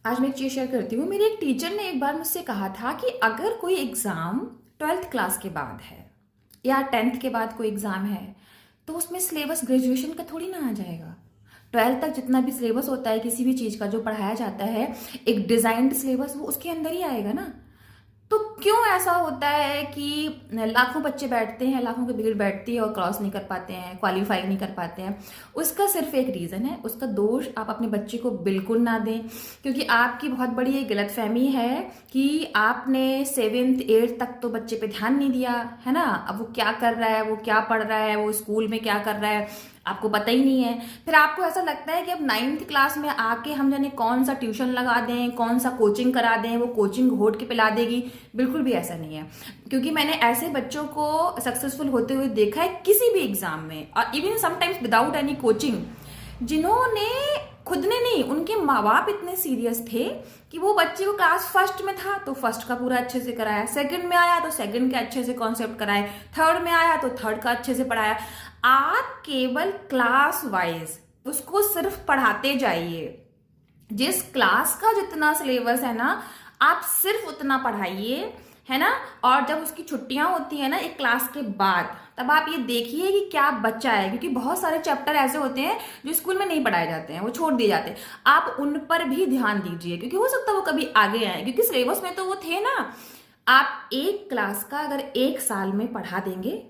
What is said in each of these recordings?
आज मैं एक चीज़ शेयर करती हूँ। मेरे एक टीचर ने एक बार मुझसे कहा था कि अगर कोई एग्ज़ाम 12th क्लास के बाद है या 10th के बाद कोई एग्ज़ाम है तो उसमें सिलेबस ग्रेजुएशन का थोड़ी ना आ जाएगा। 12th तक जितना भी सिलेबस होता है किसी भी चीज़ का जो पढ़ाया जाता है, एक डिज़ाइंड सिलेबस, वो उसके अंदर ही आएगा ना। तो क्यों ऐसा होता है कि लाखों बच्चे बैठते हैं, लाखों की भीड़ बैठती है और क्रॉस नहीं कर पाते हैं, क्वालिफाई नहीं कर पाते हैं? उसका सिर्फ एक रीज़न है। उसका दोष आप अपने बच्चे को बिल्कुल ना दें, क्योंकि आपकी बहुत बड़ी ये गलतफहमी है कि आपने 7th 8th तक तो बच्चे पे ध्यान नहीं दिया है ना। अब वो क्या कर रहा है, वो क्या पढ़ रहा है, वो स्कूल में क्या कर रहा है, आपको पता ही नहीं है। फिर आपको ऐसा लगता है कि अब 9th क्लास में आके हम जाने कौन सा ट्यूशन लगा दें, कौन सा कोचिंग करा दें, वो कोचिंग घोट के पिला देगी। बिल्कुल भी ऐसा नहीं है, क्योंकि मैंने ऐसे बच्चों को सक्सेसफुल होते हुए देखा है किसी भी एग्जाम में, और even sometimes without any coaching, जिन्होंने खुद ने नहीं, उनके माँ बाप इतने सीरियस थे कि वो बच्चे को क्लास फर्स्ट में था तो फर्स्ट का पूरा अच्छे से कराया, सेकंड में आया तो सेकंड के अच्छे से कॉन्सेप्ट कराए, थर्ड में आया तो थर्ड का अच्छे से पढ़ाया। आप केवल क्लास वाइज उसको सिर्फ पढ़ाते जाइए। जिस क्लास का जितना सिलेबस है ना, आप सिर्फ उतना पढ़ाइए, है ना। और जब उसकी छुट्टियां होती है ना एक क्लास के बाद, तब आप ये देखिए कि क्या बच्चा है, क्योंकि बहुत सारे चैप्टर ऐसे होते हैं जो स्कूल में नहीं पढ़ाए जाते हैं, वो छोड़ दिए जाते हैं। आप उन पर भी ध्यान दीजिए, क्योंकि हो सकता है वो कभी आगे आए, क्योंकि सिलेबस में तो वो थे ना। आप एक क्लास का अगर एक साल में पढ़ा देंगे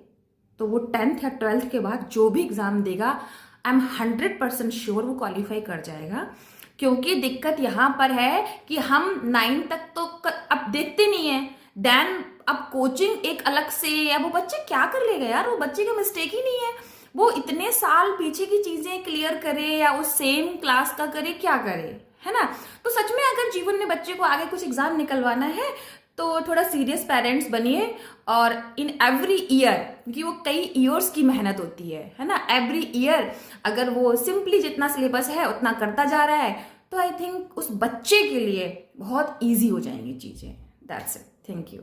तो वो 10th या 12th के बाद जो भी एग्जाम देगा, आई एम 100% श्योर वो क्वालिफाई कर जाएगा। क्योंकि दिक्कत यहाँ पर है कि हम 9 तक तो अब देखते नहीं है, देन अब कोचिंग एक अलग से, या वो बच्चे क्या कर लेगा यार, वो बच्चे का मिस्टेक ही नहीं है। वो इतने साल पीछे की चीजें क्लियर करे या उस सेम क्लास का करे, क्या करे, है ना। तो सच में अगर जीवन में बच्चे को आगे कुछ एग्जाम निकलवाना है तो थोड़ा सीरियस पेरेंट्स बनिए, और इन एवरी ईयर, क्योंकि वो कई ईयर्स की मेहनत होती है ना, एवरी ईयर अगर वो सिंपली जितना सिलेबस है उतना करता जा रहा है तो आई थिंक उस बच्चे के लिए बहुत ईजी हो जाएंगी चीजें। That's it, thank you.